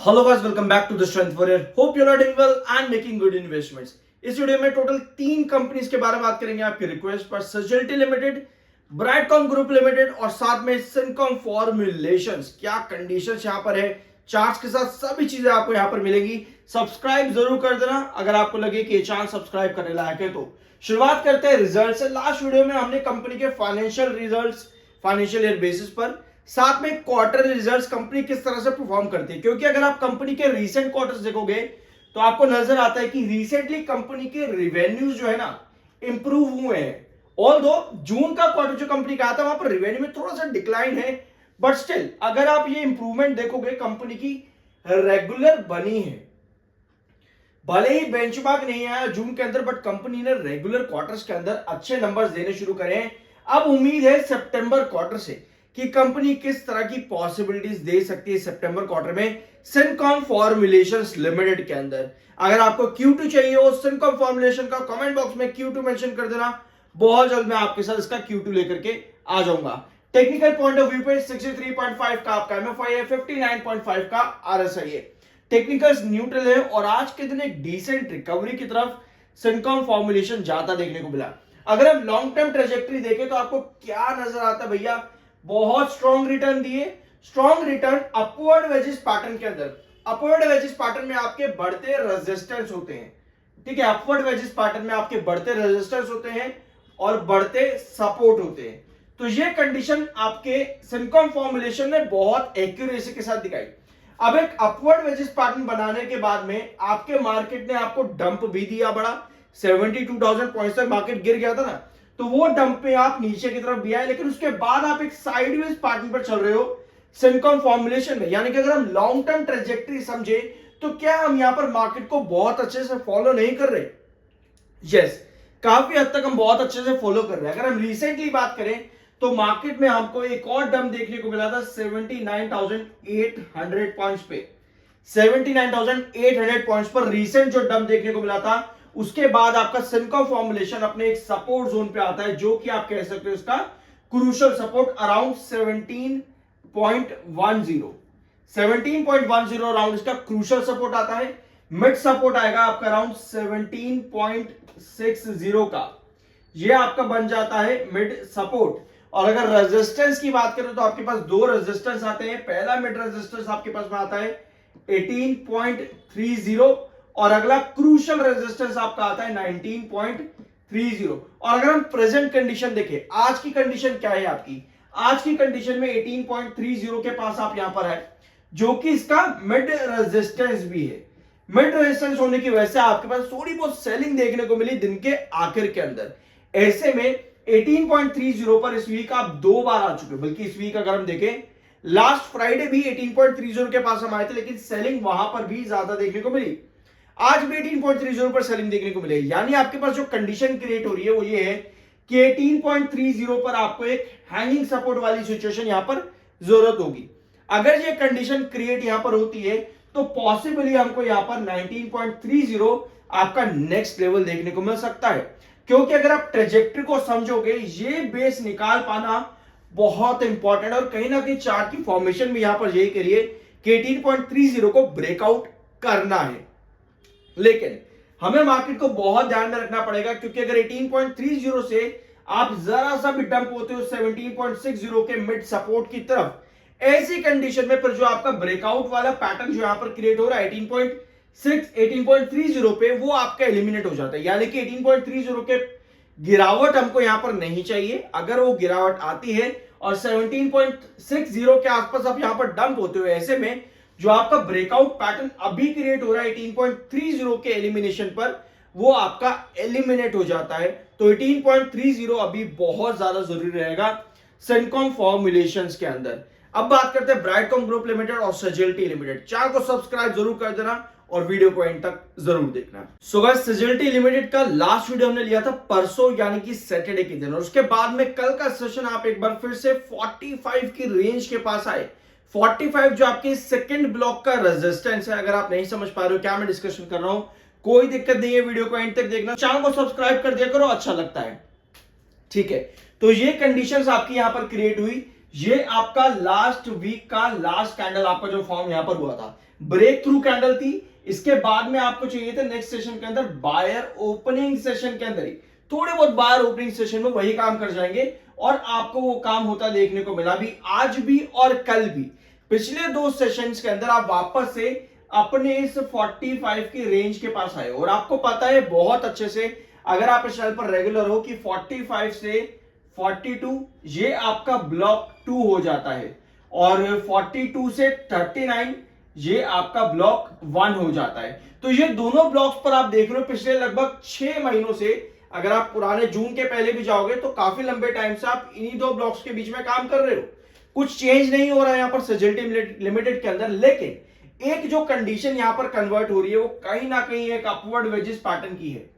Hello guys, welcome back to the strength warrior. Hope you are doing well and making good investments. इस video में total 3 companies के बारे में बात करेंगे आपकी रिक्वेस्ट पर। सजेल्टी लिमिटेड, ब्राइटकॉम ग्रुप लिमिटेड और साथ में सिनकॉम फॉर्मुलेशंस। क्या कंडीशंस यहां पर है, चार्ट्स के साथ सभी चीजें आपको यहां पर मिलेंगी। सब्सक्राइब जरूर कर देना अगर आपको लगे कि ये चैनल सब्सक्राइब करने लायक है तो। शुरुआत करते हैं रिजल्ट से। लास्ट वीडियो में हमने कंपनी के financial results, financial year basis पर, साथ में क्वार्टर रिजल्ट्स कंपनी किस तरह से परफॉर्म करती है। क्योंकि अगर आप कंपनी के रीसेंट क्वार्टर्स देखोगे तो आपको नजर आता है कि रिसेंटली कंपनी के रिवेन्यूज जो है ना इंप्रूव हुए हैं। ऑल दो जून का क्वार्टर जो कंपनी का आता है वहां पर रिवेन्यू में थोड़ा सा डिक्लाइन है, बट स्टिल अगर आप ये इंप्रूवमेंट देखोगे कंपनी की रेगुलर बनी है। भले ही बेंचमार्क नहीं आया जून के अंदर, बट कंपनी ने रेगुलर क्वार्टर्स के अंदर अच्छे नंबर्स देने शुरू करे हैं। अब उम्मीद है सितंबर क्वार्टर से कि कंपनी किस तरह की पॉसिबिलिटीज दे सकती है सितंबर क्वार्टर में सिनकॉम फॉर्मुलेशंस लिमिटेड के अंदर। अगर आपको Q2 चाहिए हो सिनकॉम फॉर्मुलेशन का, कमेंट बॉक्स में Q2 मेंशन कर देना। बहुत जल्द मैं आपके साथ इसका Q2 लेकर के आ जाऊंगा। टेक्निकल पॉइंट ऑफ व्यू पे 63.5 का आपका MFI है, 59.5 का RSI है। टेक्निकल्स न्यूट्रल है और आज के दिन एक डिसेंट रिकवरी की तरफ सिनकॉम फॉर्मुलेशन जाता देखने को मिला। अगर हम लॉन्ग टर्म ट्रेजेक्टरी देखें तो आपको क्या नजर आता है भैया, बहुत स्ट्रॉन्ग रिटर्न दिए। Strong return upward wedges pattern के अंदर। अपवर्ड वेजिस पैटर्न में आपके बढ़ते रेजिस्टेंस होते हैं, ठीक है। अपवर्ड वेजिस पैटर्न में आपके बढ़ते रेजिस्टेंस होते हैं और बढ़ते सपोर्ट होते हैं। तो ये कंडीशन आपके सिनकॉम फॉर्मुलेशन ने बहुत एक्यूरेसी के साथ दिखाई। अब एक अपवर्ड वेजिस पैटर्न बनाने के बाद में आपके मार्केट ने आपको डंप भी दिया बड़ा। 72,000 पॉइंट्स तक मार्केट गिर गया था ना, तो वो डंप पे आप नीचे की तरफ भी आए, लेकिन उसके बाद आप एक साइडवेज पैटर्न पर चल रहे हो सिनकॉम फॉर्मुलेशन में। यानी कि अगर हम लॉन्ग टर्म ट्रेजेक्टरी समझे तो क्या हम यहां पर मार्केट को बहुत अच्छे से फॉलो नहीं कर रहे? यस, काफी हद तक हम बहुत अच्छे से फॉलो कर रहे हैं। अगर हम रिसेंटली बात करें तो मार्केट में हमको एक और डंप देखने को मिला था 79,800 पॉइंट्स पे। 79,800 पॉइंट्स पर रिसेंट जो डंप देखने को मिला था, उसके बाद आपका सिनकॉम फॉर्मुलेशन अपने एक सपोर्ट जोन पे आता है, जो कि आप कह सकते हो इसका क्रूशियल सपोर्ट अराउंड 17.10। 17.10 अराउंड इसका क्रूशियल सपोर्ट आता है। मिड सपोर्ट आएगा आपका अराउंड 17.60 का, ये आपका बन जाता है मिड सपोर्ट। और अगर रेजिस्टेंस की बात करें तो आपके पास दो रेजिस्टेंस आते हैं। पहला मिड रेजिस्टेंस आपके पास में आता है 18.30 और अगला क्रूशियल रेजिस्टेंस आपका आता है 19.30। और अगर हम प्रेजेंट कंडीशन देखें, आज की कंडीशन क्या है आपकी, आज की कंडीशन में 18.30 के पास आप यहां पर है, जो कि इसका मिड रेजिस्टेंस भी है। मिड रेजिस्टेंस होने की वजह से आपके पास थोड़ी बहुत सेलिंग देखने को मिली दिन के आखिर के अंदर। ऐसे में 18.30 पर इस वीक आप दो बार आ चुके, बल्कि इस वीक अगर हम देखें लास्ट फ्राइडे भी 18.30 के पास हम आए थे, लेकिन सेलिंग वहां पर भी ज्यादा देखने को मिली। आज भी 18.30 पर सेलिंग देखने को मिलेगी। यानी आपके पास जो कंडीशन क्रिएट हो रही है वो ये है कि 18.30 पर आपको एक हैंगिंग सपोर्ट वाली सिचुएशन यहां पर जरूरत होगी। अगर ये कंडीशन क्रिएट यहां पर होती है तो पॉसिबली हमको यहां पर 19.30 आपका नेक्स्ट लेवल देखने को मिल सकता है। क्योंकि अगर आप ट्रेजेक्टरी को समझोगे, ये बेस निकाल पाना बहुत इंपॉर्टेंट है। और कहीं ना कहीं चार्ट की फॉर्मेशन भी यहां पर यही करिए कि 18.30 को ब्रेकआउट करना है। लेकिन हमें मार्केट को बहुत ध्यान में रखना पड़ेगा, क्योंकि अगर 18.30 से आप जरा सा भी डंप होते हो 17.60 के मिड सपोर्ट की तरफ, ऐसी कंडीशन में फिर जो आपका ब्रेकआउट वाला पैटर्न जो यहां पर क्रिएट हो रहा है 18.30 पे, वो आपका एलिमिनेट हो जाता है। यानी कि 18.30 के गिरावट हमको यहां पर नहीं चाहिए। अगर वो गिरावट आती है और 17.60 के आसपास आप यहां पर डंप होते हो, ऐसे में जो आपका ब्रेकआउट पैटर्न अभी क्रिएट हो रहा है 18.30 के एलिमिनेशन पर, वो आपका एलिमिनेट हो जाता है। तो 18.30 अभी बहुत ज्यादा जरूरी रहेगा सिनकॉम फॉर्मुलेशंस के अंदर। अब बात करते हैं ब्राइटकॉम ग्रुप लिमिटेड और सजेल्टी लिमिटेड। चैनल को सब्सक्राइब जरूर कर देना और वीडियो को एंड तक जरूर देखना। सो गाइस, सजेल्टी लिमिटेड का लास्ट वीडियो हमने लिया था परसों यानी कि सैटरडे के दिन, और उसके बाद में कल का सेशन आप एक बार फिर से 45 की रेंज के पास आए। 45 जो आपके सेकंड ब्लॉक का रेजिस्टेंस है। अगर आप नहीं समझ पा रहे हो क्या मैं डिस्कशन कर रहा हूं, कोई दिक्कत नहीं है, वीडियो को एंड तक देखना, चैनल को सब्सक्राइब कर दिया करो, अच्छा लगता है, ठीक है। तो ये कंडीशंस आपकी यहां पर क्रिएट हुई। ये आपका लास्ट वीक का लास्ट कैंडल आपका जो फॉर्म यहां पर हुआ था, ब्रेक थ्रू कैंडल थी। इसके बाद में आपको चाहिए था नेक्स्ट सेशन के अंदर बायर ओपनिंग सेशन के अंदर ही थोड़े बहुत बायर ओपनिंग सेशन में वही काम कर जाएंगे और आपको वो काम होता देखने को मिला भी आज भी और कल भी। पिछले दो सेशंस के अंदर आप वापस से अपने इस 45 की रेंज के पास आए और आपको पता है बहुत अच्छे से, अगर आप इस चैनल पर रेगुलर हो, कि 45 से 42 ये आपका ब्लॉक 2 हो जाता है और 42 से 39 ये आपका ब्लॉक 1 हो जाता है। तो ये दोनों ब्लॉक्स पर आप देख रहे हो पिछले लगभग 6 महीनों से, अगर आप पुराने जून के पहले भी जाओगे तो काफी लंबे टाइम से आप इन्हीं दो ब्लॉक्स के बीच में काम कर रहे हो। कुछ चेंज नहीं हो रहा है यहां पर सेजल्टी लिमिटेड के अंदर, लेकिन एक जो कंडीशन यहां पर कन्वर्ट हो रही है वो कहीं ना कहीं एक अपवर्ड वेजिस पैटर्न की है।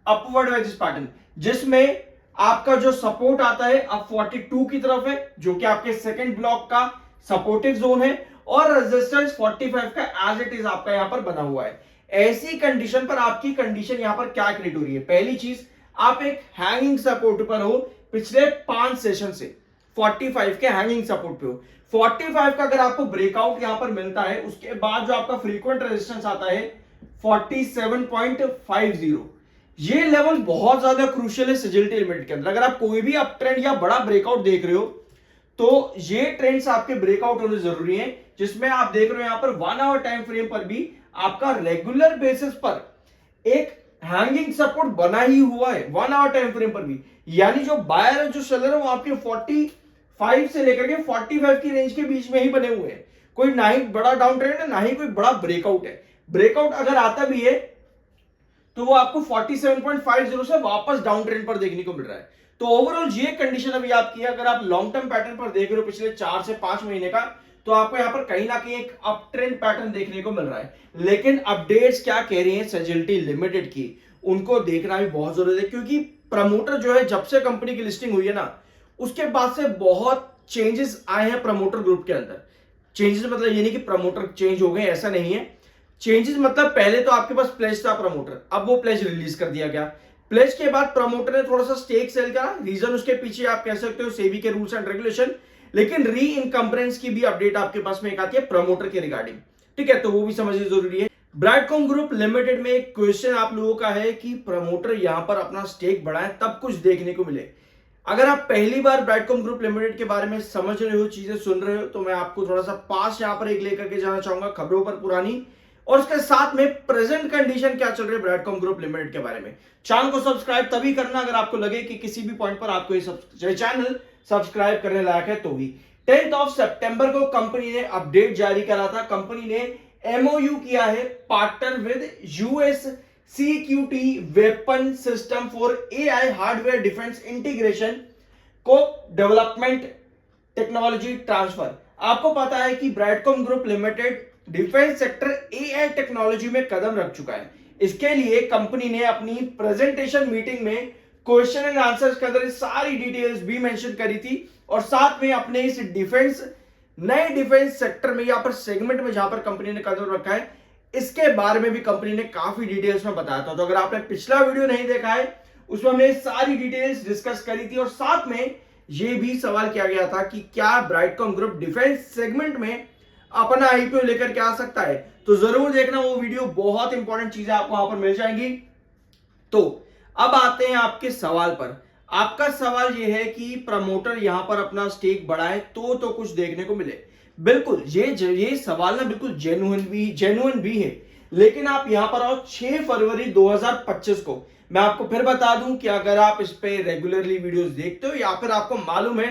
अपवर्ड वेजिस पैटर्न जिसमें आपका जो सपोर्ट आता है अब 42 की तरफ है जो कि आपके सेकंड ब्लॉक का सपोर्टिव जोन है और रेजिस्टेंस 45 का एज इट इज आपका यहां पर बना हुआ है। ऐसी कंडीशन पर आपकी कंडीशन यहां पर क्या क्रिएट हो रही है? पहली चीज, आप एक हैंगिंग सपोर्ट पर हो पिछले 5 सेशन से, 45 के हैंगिंग सपोर्ट पे हो। 45 का अगर आपको ब्रेकआउट यहां पर मिलता है उसके बाद जो आपका फ्रीक्वेंट रेजिस्टेंस आता है 47.50, ये लेवल बहुत ज्यादा क्रूशियल है सेजल्टी लिमिटेड के अंदर। अगर आप कोई भी अप ट्रेंड या बड़ा ब्रेकआउट देख रहे हो तो ये ट्रेंड्स आपके ब्रेकआउट होने जरूरी हैं, जिसमें आप देख रहे हो यहां पर 1 आवर टाइम फ्रेम पर भी आपका रेगुलर बेसिस पर एक हैंगिंग सपोर्ट बना ही हुआ है 1 आवर टाइम फ्रेम पर भी। यानी जो बायर है जो सेलर है वो आपके 45 से लेकर के 45 की रेंज के बीच में ही बने हुए हैं। कोई ना ही बड़ा डाउन ट्रेंड है ना ही कोई बड़ा ब्रेकआउट है। ब्रेकआउट अगर आता भी है तो वो आपको 47.50 से वापस डाउन ट्रेंड पर देखने को मिल रहा है। तो ओवरऑल ये कंडीशन अभी आपकी है। अगर आप लॉन्ग टर्म पैटर्न पर देख रहे हो पिछले 4 से 5 महीने का, तो आपको यहां पर कहीं ना कहीं एक अप ट्रेंड पैटर्न देखने को मिल रहा है। लेकिन अपडेट्स क्या कह रही है सेजल्टी लिमिटेड की, उनको देखना भी बहुत जरूरी है, क्योंकि प्रमोटर जो है जब से कंपनी की लिस्टिंग हुई है ना उसके बाद से बहुत चेंजेस आए हैं प्रमोटर ग्रुप के अंदर। चेंजेस मतलब ये नहीं कि प्रमोटर चेंज हो गए, ऐसा नहीं है। चेंजेस मतलब पहले तो आपके पास प्लेज था प्रमोटर, अब वो प्लेज रिलीज कर दिया गया। प्लेज के बाद प्रमोटर ने थोड़ा सा स्टेक सेल करा, रीजन उसके पीछे आप कह सकते हो सेबी के रूल्स एंड रेगुलेशन, लेकिन री इनकम्बरेंस की भी अपडेट आपके पास में एक आती है प्रमोटर के रिगार्डिंग, ठीक है, तो वो भी समझनी जरूरी है। ब्राइटकॉम ग्रुप लिमिटेड में एक क्वेश्चन आप लोगों का है कि प्रमोटर यहां पर अपना स्टेक बढ़ाए तब कुछ देखने को मिले। अगर आप पहली बार ब्राइटकॉम ग्रुप लिमिटेड के बारे में समझ रहे हो, चीजें सुन रहे हो, तो मैं आपको थोड़ा सा पास यहां पर एक लेकर के जाना चाहूंगा खबरों पर पुरानी, और उसके साथ में प्रेजेंट कंडीशन क्या चल रही है ब्राइटकॉम ग्रुप लिमिटेड के बारे में। चैनल को सब्सक्राइब तभी करना अगर आपको लगे कि किसी भी पॉइंट पर आपको ये चैनल सब्सक्राइब करने लायक है तो ही। 10 सितंबर को कंपनी ने अपडेट जारी करा था। कंपनी ने एमओयू किया है partner with US CQT weapon system for AI hardware defence integration को डेवलपमेंट टेक्नोलॉजी ट्रांसफर। आपको पता है कि Brightcom group limited defence sector AI technology में कदम रख चुका है। इसके लिए कंपनी ने अपनी प्रेजेंटेशन मीटिंग में क्वेश्चन एंड आंसर्स के अंदर सारी डिटेल्स भी मेंशन करी थी और साथ में अपने इस नए डिफेंस सेक्टर में या पर सेगमेंट में जहां पर कंपनी ने कदम रखा है इसके बारे में भी कंपनी ने काफी डिटेल्स में बताया था। तो अगर आपने पिछला वीडियो नहीं देखा है उसमें हमने सारी डिटेल्स डिस्कस करी थी और साथ में यह भी सवाल किया गया था कि क्या ब्राइटकॉम ग्रुप डिफेंस सेगमेंट में अपना आईपीओ लेकर के आ सकता है। तो जरूर देखना वो वीडियो, बहुत इंपॉर्टेंट चीजें आपको वहां पर मिल जाएंगी। तो अब आते हैं आपके सवाल पर। आपका सवाल यह है कि प्रमोटर यहां पर अपना स्टेक बढ़ाए तो कुछ देखने को मिले। बिल्कुल ये सवाल ना बिल्कुल जेन्युइन भी है, लेकिन आप यहां पर आओ 6 फरवरी 2025 को। मैं आपको फिर बता दूं कि अगर आप इस पे रेगुलरली वीडियोस देखते हो या फिर आपको मालूम है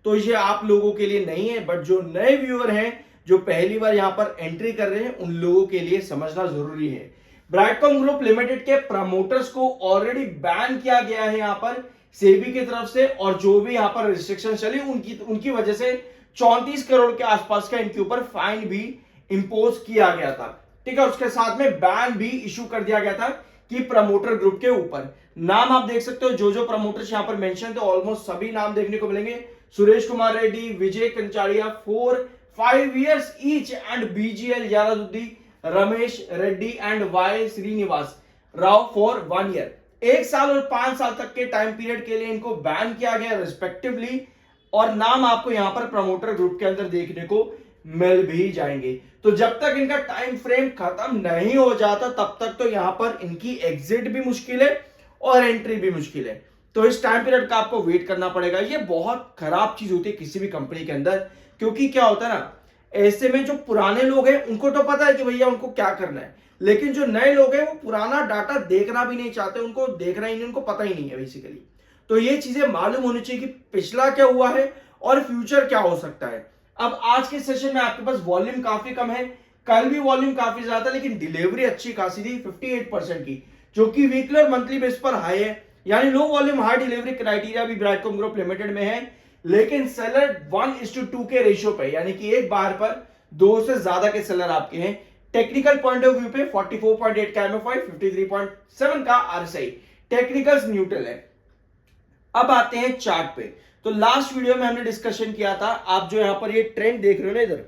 तो ये आप लोगों के लिए नहीं है, बट जो नए व्यूअर हैं जो पहली बार यहां पर एंट्री कर रहे हैं उन लोगों के लिए समझना जरूरी है। ब्राइटकॉम ग्रुप लिमिटेड के प्रमोटर्स को ऑलरेडी बैन किया गया है यहां पर सेबी की तरफ से, और जो भी यहां पर रिस्ट्रिक्शन चली उनकी वजह से 34 करोड़ के आसपास का इनके ऊपर फाइन भी इंपोज किया गया था, ठीक है। उसके साथ में बैन भी इशू कर दिया गया था कि प्रमोटर ग्रुप के ऊपर। नाम आप देख सकते हो जो प्रमोटर्स यहां पर मेंशन थे ऑलमोस्ट सभी नाम देखने को मिलेंगे। Suresh Kumar Reddy, Vijay Kanchadia 4-5 years each and BGL Yaradudi, Ramesh Reddy and Y Srinivas Rao for 1 year। 1 साल और 5 साल तक के टाइम पीरियड के लिए इनको बैन किया गया रिस्पेक्टिवली, और नाम आपको यहां पर प्रमोटर ग्रुप के अंदर देखने को मिल भी जाएंगे। तो जब तक इनका टाइम फ्रेम खत्म नहीं हो जाता तब तक तो यहां पर इनकी एग्जिट भी मुश्किल है और एंट्री भी मुश्किल है। तो इस टाइम पीरियड का आपको वेट करना पड़ेगा। ये बहुत खराब चीज होती है किसी भी कंपनी के अंदर, क्योंकि क्या होता है ना, ऐसे में जो पुराने लोग हैं उनको तो पता है कि भैया उनको क्या करना है, लेकिन जो नए लोग हैं वो पुराना डाटा देखना भी नहीं चाहते, उनको देखना ही नहीं, उनको पता ही नहीं है बेसिकली। तो ये चीजें मालूम होनी चाहिए कि पिछला क्या हुआ है और फ्यूचर क्या हो सकता है। अब आज के सेशन में आपके पास वॉल्यूम काफी कम है, कल भी वॉल्यूम काफी ज्यादा, लेकिन डिलीवरी अच्छी खासी थी 58% की, जो कि वीकली और मंथली बेस पर हाई है। यानी low volume high delivery criteria भी ब्राडकॉम ग्रुप लिमिटेड में है, लेकिन सेलर 1:2 के रेशियो पे, यानी कि एक बार पर 2 से ज्यादा के सेलर आपके हैं। टेक्निकल पॉइंट ऑफ व्यू पे 44.8 का एमएफआई, 53.7 का आरएसआई, टेक्निकल्स न्यूट्रल है। अब आते हैं चार्ट पे। तो लास्ट वीडियो में हमने डिस्कशन किया था, आप जो यहां पर ये ट्रेंड देख रहे हो ना, इधर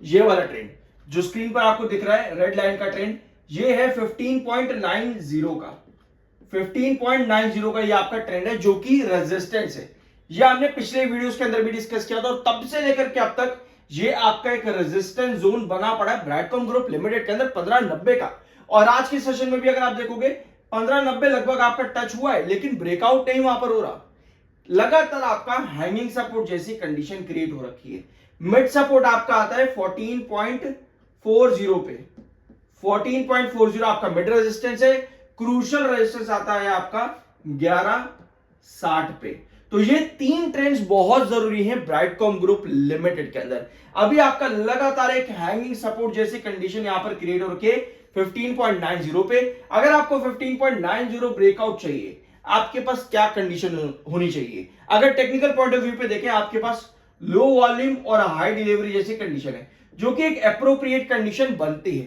ये वाला ट्रेंड जो स्क्रीन पर आपको दिख रहा है, रेड लाइन का ट्रेंड, ये है 15.90 का, 15.90 का ये आपका ट्रेंड है, जो कि रेजिस्टेंस है। ये हमने पिछले वीडियोस के अंदर भी डिस्कस किया था, और तब से लेकर के अब तक ये आपका एक रेजिस्टेंस जोन बना पड़ा है ब्राडकॉम ग्रुप लिमिटेड के अंदर 1590 का। और आज के सेशन में भी अगर आप देखोगे 1590 लगभग आपका टच हुआ है, लेकिन ब्रेकआउट नहीं वहां पर हो रहा, लगातार आपका हैंगिंग सपोर्ट जैसी कंडीशन क्रिएट हो रखी है। मिड सपोर्ट आपका आता है 14.40 पे, 14.40 आपका मिड रेजिस्टेंस है। क्रूशियल रेजिस्टेंस आता है आपका 1160 पे। तो ये तीन ट्रेंड्स बहुत जरूरी हैं ब्राडकॉम ग्रुप लिमिटेड के अंदर। अभी आपका लगातार एक हैंगिंग सपोर्ट जैसी कंडीशन यहां पर क्रिएट हो रखी है 15.90 पे। अगर आपको 15.90 ब्रेकआउट चाहिए, आपके पास क्या कंडीशन होनी चाहिए? अगर टेक्निकल पॉइंट ऑफ व्यू पे देखें, आपके पास लो वॉल्यूम और हाई डिलीवरी जैसी कंडीशन है, जो कि एक एप्रोप्रिएट कंडीशन बनती है।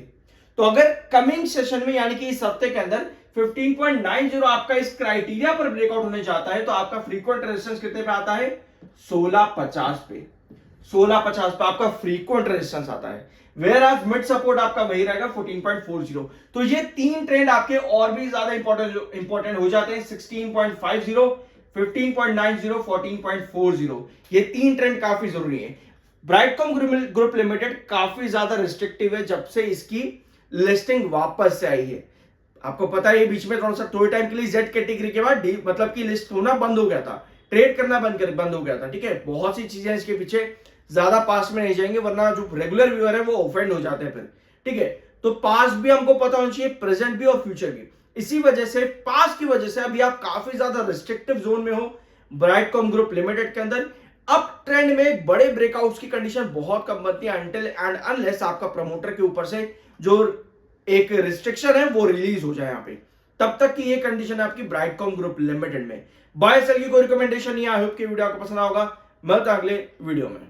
तो अगर कमिंग सेशन में, यानी कि इस हफ्ते के अंदर 15.90 आपका इस क्राइटेरिया पर ब्रेकआउट होने जाता है, तो आपका फ्रीक्वेंट रेजिस्टेंस कितने पे आता है? 1650 पे, 1650 पे आपका फ्रीक्वेंट रेजिस्टेंस आता है। वेयर आज मिड सपोर्ट आपका वही रहेगा 14.40। तो ये तीन ट्रेंड आपके और भी ज्यादा इंपॉर्टेंट हो जाते हैं, 16.50, 15.90, 14.40। ये तीन ट्रेंड काफी जरूरी है। ब्राडकॉम ग्रुप लिमिटेड काफी ज्यादा रिस्ट्रिक्टिव है जब से इसकी लिस्टिंग वापस से आई है। आपको पता है, ये बीच में थोड़ा सा थोड़े टाइम के लिए जेड कैटेगरी के बाद मतलब कि लिस्ट होना बंद हो गया था, ट्रेड करना बंद हो गया था। ठीक है, बहुत सी चीजें इसके पीछे, ज्यादा पास में नहीं जाएंगे वरना जो रेगुलर व्यूअर है वो ऑफेंड हो जाते हैं फिर। ठीक है, तो पास भी हमको पता होना चाहिए, प्रेजेंट भी और फ्यूचर भी। इसी वजह से, पास की वजह से अभी आप काफी ज्यादा रिस्ट्रिक्टिव जोन में हो ब्राडकॉम ग्रुप लिमिटेड के अंदर। अब ट्रेंड में बड़े ब्रेकआउट्स की कंडीशन बहुत कम बनती है अनटिल एंड अनलेस आपका प्रमोटर के ऊपर से जो एक रिस्ट्रिक्शन है वो रिलीज हो जाए यहाँ पे, तब तक की ये कंडीशन है आपकी ब्राडकॉम ग्रुप लिमिटेड में। बाय सेल की कोई रिकमेंडेशन नहीं। आई होप कि वीडियो आपको पसंद होगा। मिलता है अगले वीडियो में।